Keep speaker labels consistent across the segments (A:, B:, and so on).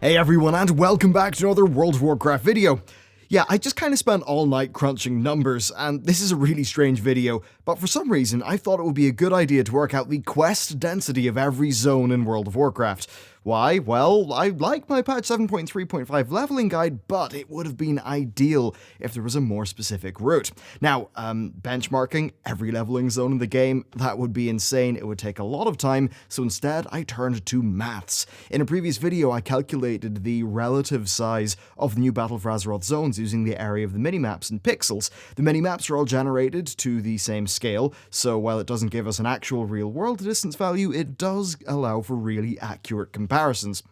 A: Hey everyone, and welcome back to another World of Warcraft video. Yeah, I just kind of spent all night crunching numbers, and this is a really strange video, but for some reason I thought it would be a good idea to work out the quest density of every zone in World of Warcraft. Why? Well, I like my patch 7.3.5 leveling guide, but it would have been ideal if there was a more specific route. Now, benchmarking every leveling zone in the game, that would be insane. It would take a lot of time, so instead I turned to maths. In a previous video, I calculated the relative size of the new Battle for Azeroth zones using the area of the minimaps in pixels. The minimaps are all generated to the same scale, so while it doesn't give us an actual real-world distance value, it does allow for really accurate comparisons.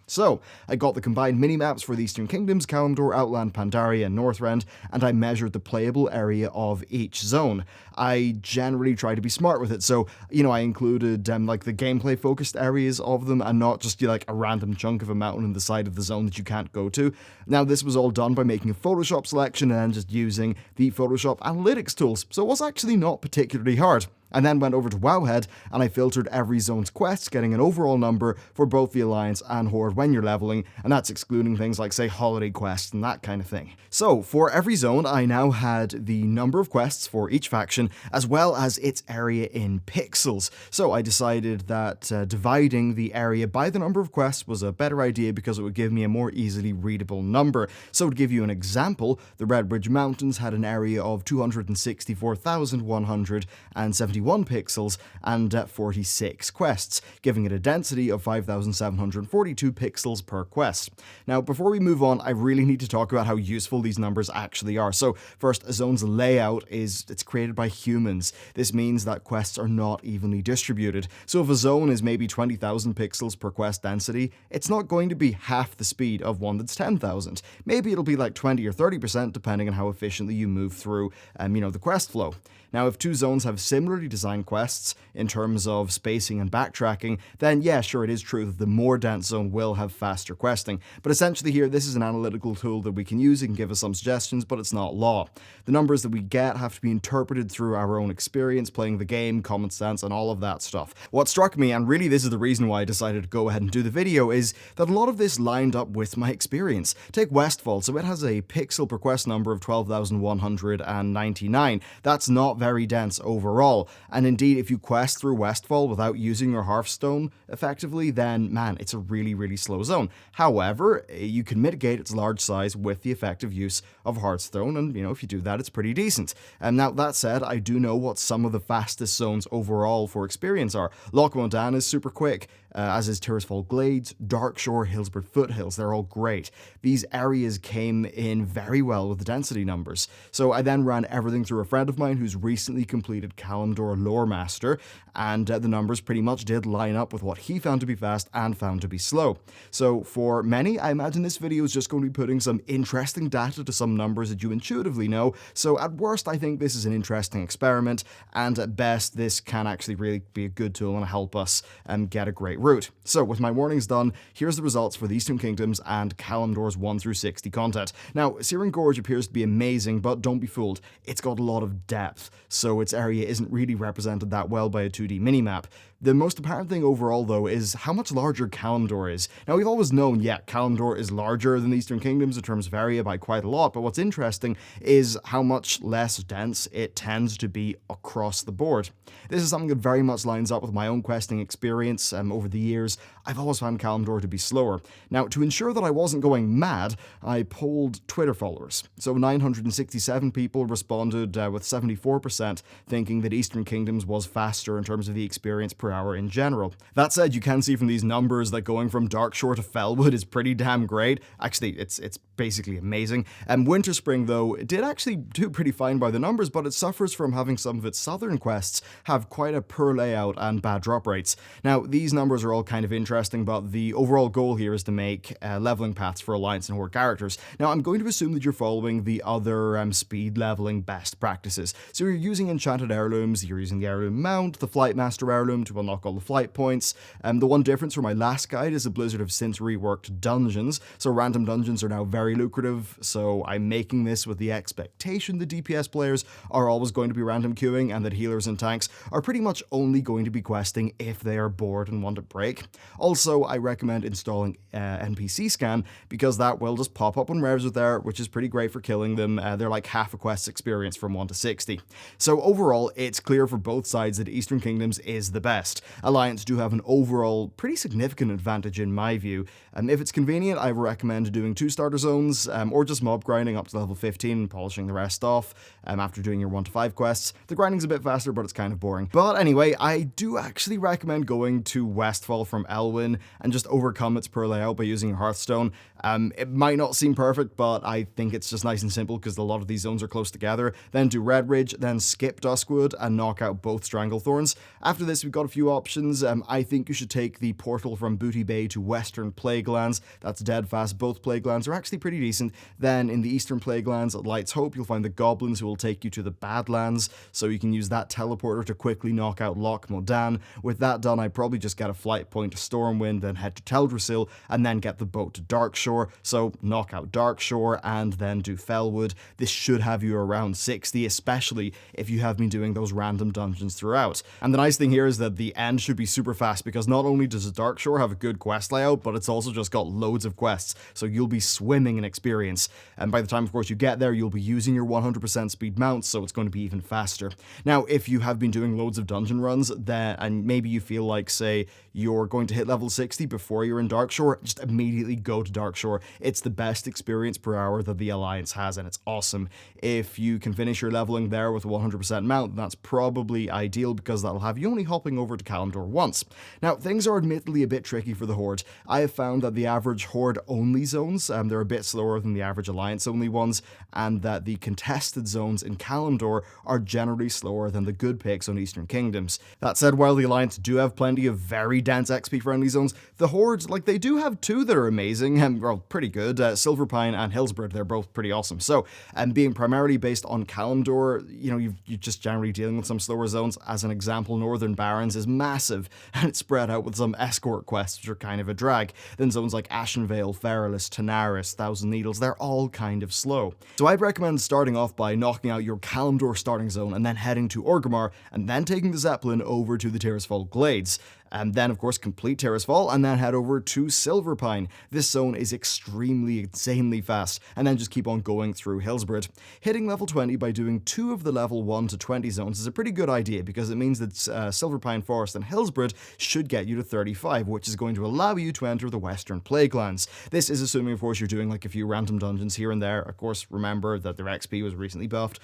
A: So, I got the combined minimaps for the Eastern Kingdoms, Kalimdor, Outland, Pandaria, and Northrend, and I measured the playable area of each zone. I generally try to be smart with it, so, I included, like, the gameplay-focused areas of them, and not just, like, a random chunk of a mountain in the side of the zone that you can't go to. Now, this was all done by making a Photoshop selection and then just using the Photoshop analytics tools, so it was actually not particularly hard. I then went over to Wowhead and I filtered every zone's quests, getting an overall number for both the Alliance and Horde when you're leveling, and that's excluding things like, say, holiday quests and that kind of thing. So, for every zone, I now had the number of quests for each faction, as well as its area in pixels. So I decided that dividing the area by the number of quests was a better idea because it would give me a more easily readable number. So to give you an example, the Redbridge Mountains had an area of 264,171 pixels and 46 quests, giving it a density of 5,742 pixels per quest. Now, before we move on, I really need to talk about how useful these numbers actually are. So first, a zone's layout it's created by humans. This means that quests are not evenly distributed. So if a zone is maybe 20,000 pixels per quest density, it's not going to be half the speed of one that's 10,000. Maybe it'll be like 20 or 30% depending on how efficiently you move through, the quest flow. Now, if two zones have similarly designed quests in terms of spacing and backtracking, then yeah, sure, it is true that the more dense zone will have faster questing. But essentially here, this is an analytical tool that we can use. It can give us some suggestions, but it's not law. The numbers that we get have to be interpreted through our own experience, playing the game, common sense, and all of that stuff. What struck me, and really this is the reason why I decided to go ahead and do the video, is that a lot of this lined up with my experience. Take Westfall, so it has a pixel per quest number of 12,199. That's not very dense overall, and indeed if you quest through Westfall without using your Hearthstone effectively, then man, it's a really, really slow zone. However, you can mitigate its large size with the effective use of Hearthstone, and if you do that, it's pretty decent. Now, that said, I do know what some of the fastest zones overall for experience are. Loch Modan is super quick, as is Tirisfal Glades, Darkshore, Hillsborough Foothills. They're all great. These areas came in very well with the density numbers. So I then ran everything through a friend of mine who's recently completed Kalimdor Lore Master, and the numbers pretty much did line up with what he found to be fast and found to be slow. So for many, I imagine this video is just going to be putting some interesting data to some numbers that you intuitively know. So at worst, I think this is an interesting experiment, and at best, this can actually really be a good tool and help us get a great route. So with my warnings done, here's the results for the Eastern Kingdoms and Kalimdor's 1 through 60 content. Now, Searing Gorge appears to be amazing, but don't be fooled, it's got a lot of depth, so its area isn't really represented that well by a 2D minimap. The most apparent thing overall, though, is how much larger Kalimdor is. Now, we've always known, yeah, Kalimdor is larger than the Eastern Kingdoms in terms of area by quite a lot, but what's interesting is how much less dense it tends to be across the board. This is something that very much lines up with my own questing experience over the years. I've always found Kalimdor to be slower. Now, to ensure that I wasn't going mad, I polled Twitter followers. So 967 people responded with 74% thinking that Eastern Kingdoms was faster in terms of the experience per hour in general. That said, you can see from these numbers that going from Darkshore to Felwood is pretty damn great. Actually, it's basically amazing. Winterspring, though, did actually do pretty fine by the numbers, but it suffers from having some of its southern quests have quite a poor layout and bad drop rates. Now, these numbers are all kind of interesting, but the overall goal here is to make leveling paths for Alliance and Horde characters. Now, I'm going to assume that you're following the other speed leveling best practices. So you're using enchanted heirlooms, you're using the heirloom mount, the Flightmaster heirloom to to unlock all the flight points. The one difference from my last guide is that Blizzard have since reworked dungeons, so random dungeons are now very lucrative, so I'm making this with the expectation that DPS players are always going to be random queuing and that healers and tanks are pretty much only going to be questing if they are bored and want a break. Also, I recommend installing NPC scan because that will just pop up when revs are there, which is pretty great for killing them. They're like half a quest experience from 1 to 60. So overall, it's clear for both sides that Eastern Kingdoms is the best. Alliance do have an overall pretty significant advantage in my view. If it's convenient, I recommend doing 2 starter zones or just mob grinding up to level 15 and polishing the rest off after doing your 1 to 5 quests. The grinding's a bit faster, but it's kind of boring. But anyway, I do actually recommend going to Westfall from Elwyn and just overcome its poor layout by using Hearthstone. It might not seem perfect, but I think it's just nice and simple because a lot of these zones are close together. Then do Red Ridge, then skip Duskwood and knock out both Stranglethorns. After this, we've got a few options. I think you should take the portal from Booty Bay to Western Plaguelands. That's dead fast. Both Plaguelands are actually pretty decent. Then in the Eastern Plaguelands at Light's Hope, you'll find the Goblins who will take you to the Badlands, so you can use that teleporter to quickly knock out Loch Modan. With that done, I'd probably just get a flight point to Stormwind, then head to Teldrassil, and then get the boat to Darkshore. So knock out Darkshore and then do Fellwood. This should have you around 60, especially if you have been doing those random dungeons throughout. And the nice thing here is that the end should be super fast because not only does Darkshore have a good quest layout, but it's also just got loads of quests, so you'll be swimming in experience. And by the time, of course, you get there, you'll be using your 100% speed mounts, so it's going to be even faster. Now, if you have been doing loads of dungeon runs, and maybe you feel like, say, you're going to hit level 60 before you're in Darkshore, just immediately go to Darkshore. It's the best experience per hour that the Alliance has, and it's awesome. If you can finish your leveling there with a 100% mount, that's probably ideal because that'll have you only hopping over to Kalimdor once. Now, things are admittedly a bit tricky for the Horde. I have found that the average Horde-only zones, they're a bit slower than the average Alliance-only ones, and that the contested zones in Kalimdor are generally slower than the good picks on Eastern Kingdoms. That said, while the Alliance do have plenty of very dense XP-friendly zones, the Horde, they do have 2 that are amazing, and well, pretty good. Silverpine and Hillsborough, they're both pretty awesome. So, being primarily based on Kalimdor, you're just generally dealing with some slower zones. As an example, Northern Barrens is massive, and it's spread out with some escort quests, which are kind of a drag. Then zones like Ashenvale, Feralus, Tanaris, Thousand Needles, they're all kind of slow. So I'd recommend starting off by knocking out your Kalimdor starting zone and then heading to Orgrimmar, and then taking the Zeppelin over to the Tirisfal Glades. And then, of course, complete Tirisfal, and then head over to Silverpine. This zone is extremely, insanely fast, and then just keep on going through Hillsborough. Hitting level 20 by doing 2 of the level 1 to 20 zones is a pretty good idea, because it means that Silverpine Forest and Hillsborough should get you to 35, which is going to allow you to enter the Western Plaguelands. This is assuming, of course, you're doing a few random dungeons here and there. Of course, remember that their XP was recently buffed,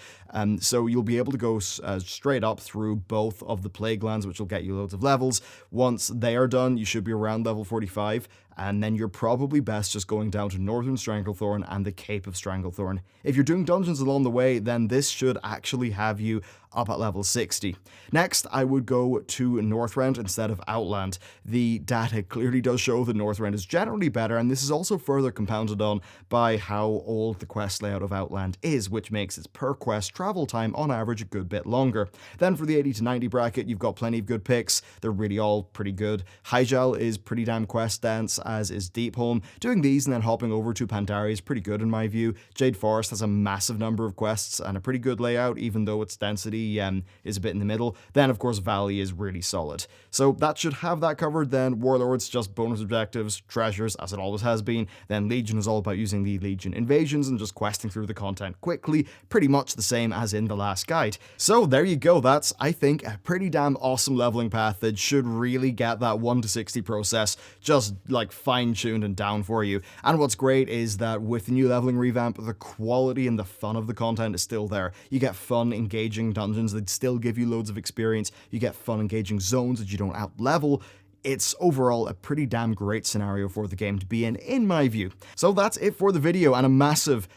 A: so you'll be able to go straight up through both of the Plaguelands, which will get you loads of levels. Once they are done, you should be around level 45, and then you're probably best just going down to Northern Stranglethorn and the Cape of Stranglethorn. If you're doing dungeons along the way, then this should actually have you up at level 60. Next, I would go to Northrend instead of Outland. The data clearly does show that Northrend is generally better, and this is also further compounded on by how old the quest layout of Outland is, which makes its per quest travel time on average a good bit longer. Then for the 80 to 90 bracket, you've got plenty of good picks. They're really all pretty good. Hyjal is pretty damn quest dense, as is Deepholm. Doing these and then hopping over to Pandaria is pretty good in my view. Jade Forest has a massive number of quests and a pretty good layout, even though its density is a bit in the middle. Then, of course, Valley is really solid. So that should have that covered. Then Warlords, just bonus objectives, treasures, as it always has been. Then Legion is all about using the Legion invasions and just questing through the content quickly, pretty much the same as in the last guide. So there you go. That's, I think, a pretty damn awesome leveling path that should really get that 1 to 60 process just fine-tuned and down for you. And what's great is that with the new leveling revamp, the quality and the fun of the content is still there. You get fun, engaging dungeons that still give you loads of experience. You get fun, engaging zones that you don't out-level. It's overall a pretty damn great scenario for the game to be in my view. So that's it for the video, and a massive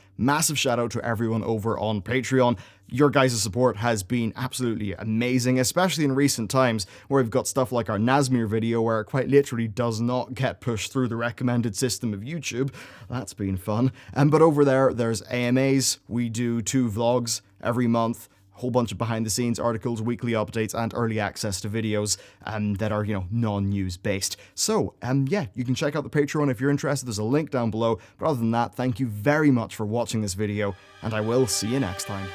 A: shout out to everyone over on Patreon. Your guys' support has been absolutely amazing, especially in recent times where we've got stuff like our Nazmir video where it quite literally does not get pushed through the recommended system of YouTube. That's been fun. But over there, there's AMAs. We do 2 vlogs every month. whole bunch of behind the scenes articles, weekly updates, and early access to videos that are, non-news based. So, yeah, you can check out the Patreon if you're interested. There's a link down below. But other than that, thank you very much for watching this video, and I will see you next time.